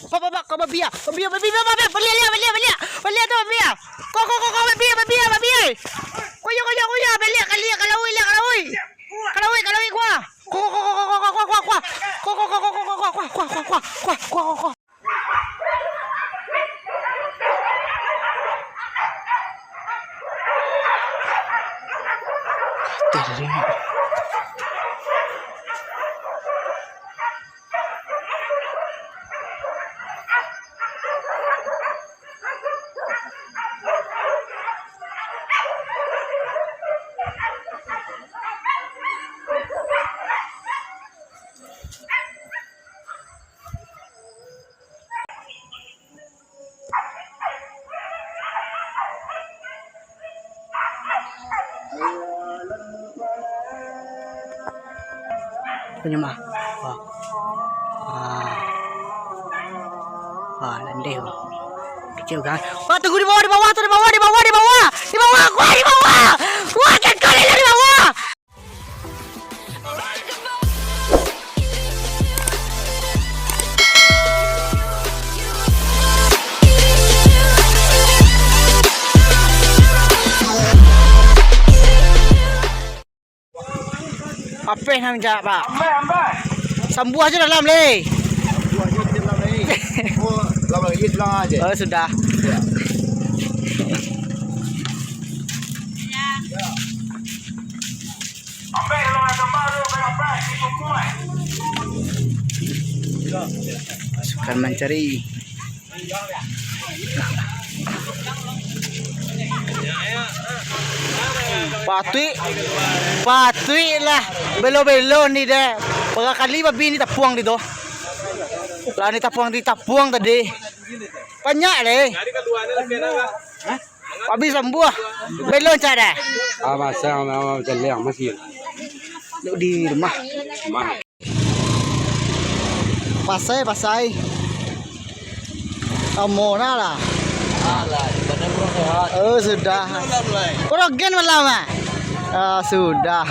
Pak, kau babi ah. Babi, balik tu babi ah. Kau babi. Kuya, balik kalau kuah. Kuah. Penyemah. Landai. Kecil kan? Wah, tunggu di bawah. Wah, kan kali di bawah. Apa yang nak Pak? Ambai. Sambuh aja dalam le. Buah je di dalam ni. Oh, dalam lagi selang aja. Oh, sudah. Ambai kalau ada baru ambai itu semua. Pasukan mencari. Patui lah. Belo ni deh. Kali babi ni tapuang di tu. Lah ni tapuang tadi. Banyak deh. Babi sembuh. Belo cara. Masa jalan masih. Di rumah. Pasai. Kamu lah. Badan kurang sehat. Oh, sudah. Kurang gen malam ah. Sudah.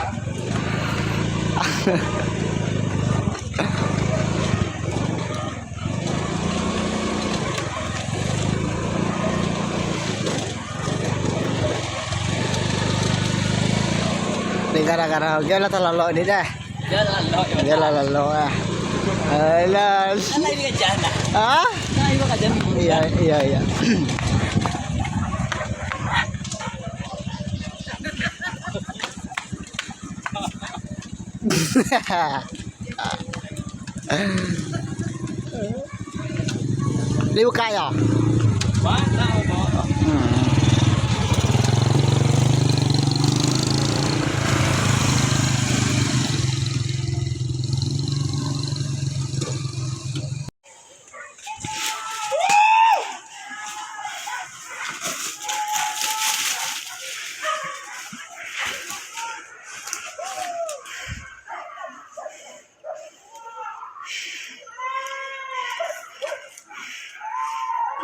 Ni gara-gara dia lah terlalu ni dah. Dia lalu ah. Alah. Ini kejana. Ah? Nah, ini kejana. Iya. Dia buka ya?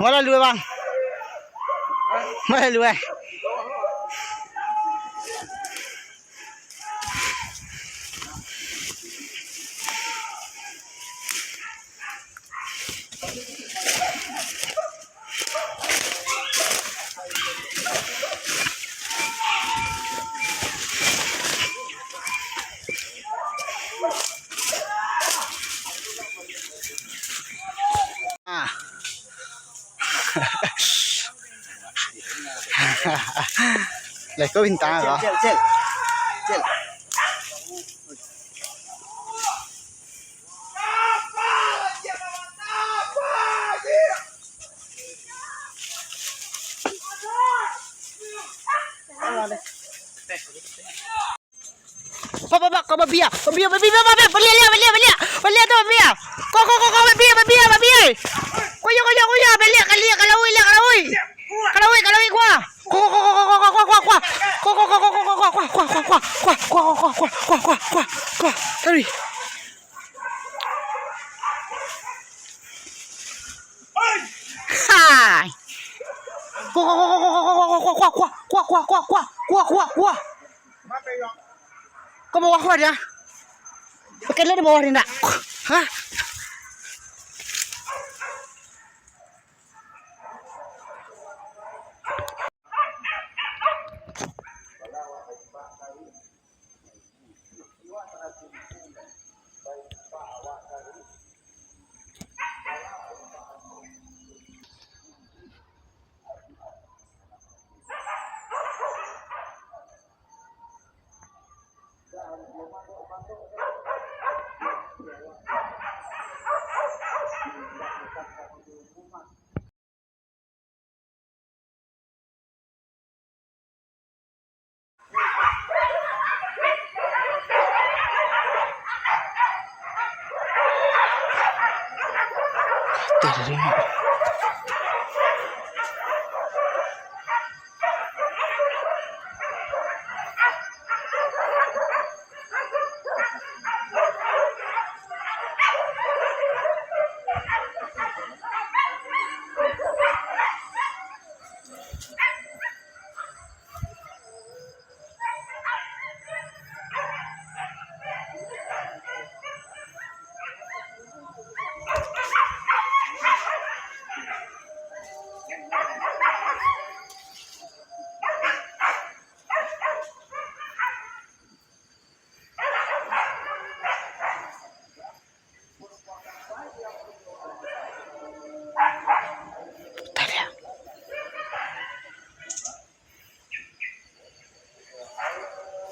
Mana lu bang? Mana lu Lại có bình ta hả? Cel. Pak, kau babi ah. Babi. Balik tu babi ah. Kau babi. Kuya, balik kalau kuah. Kuah. Tadi. Hai. Kuah. Kau bawa kuah dia? Pakai di bawah ni nak. Hah? putih tadi.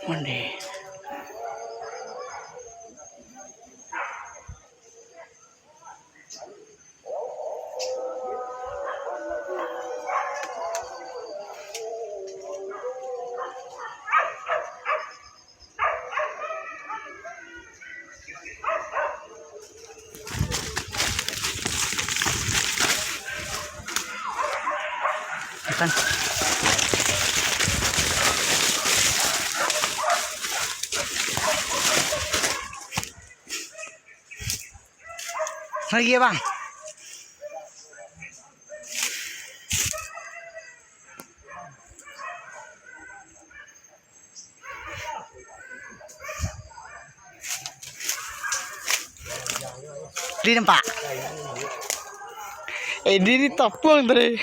Mandi. Ikan. Lagi ya bang. Di nampak. Ini tapung tadi.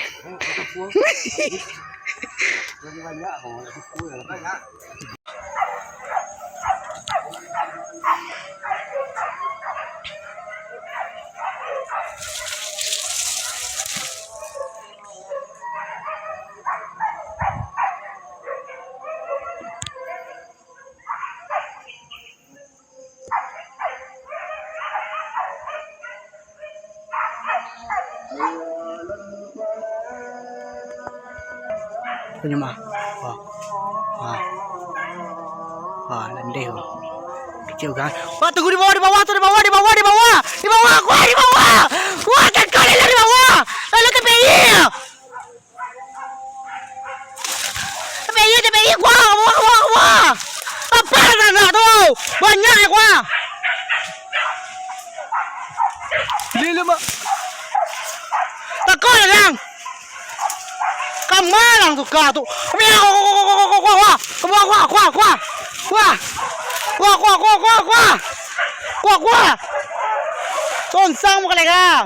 Punya mah. Landai. Kecil kan. Wah, tunggu di bawah tuh, di bawah. Wah, kan kali di bawah. Lalu ke PI. PI, wah. Apa sana tuh? Banyak ya, wah. Lili mah. Takut lang. Kamalang suka tuh. Wah. Tonsang mo talaga.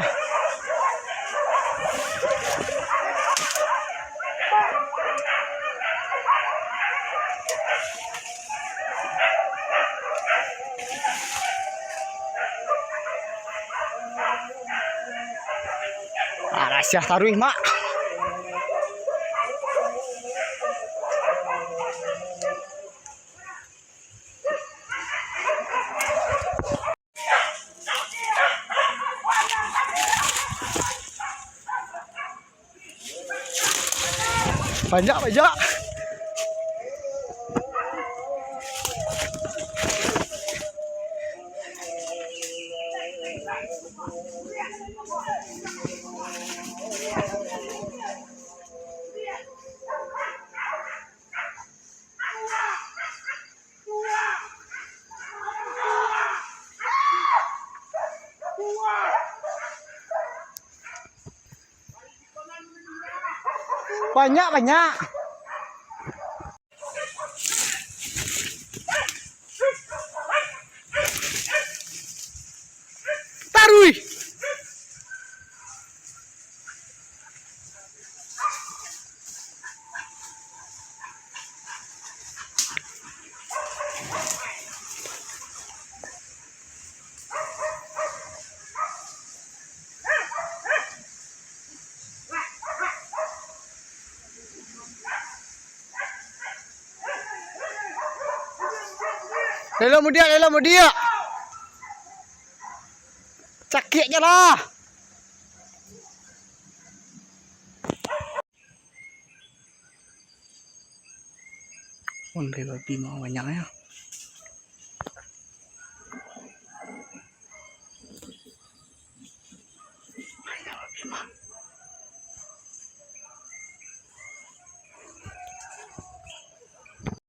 Rahasia taruh mak. Banyak. Banyak. Taruh. Lelo mu dia. Cakik je lah. Ondai babi mau banyak ya.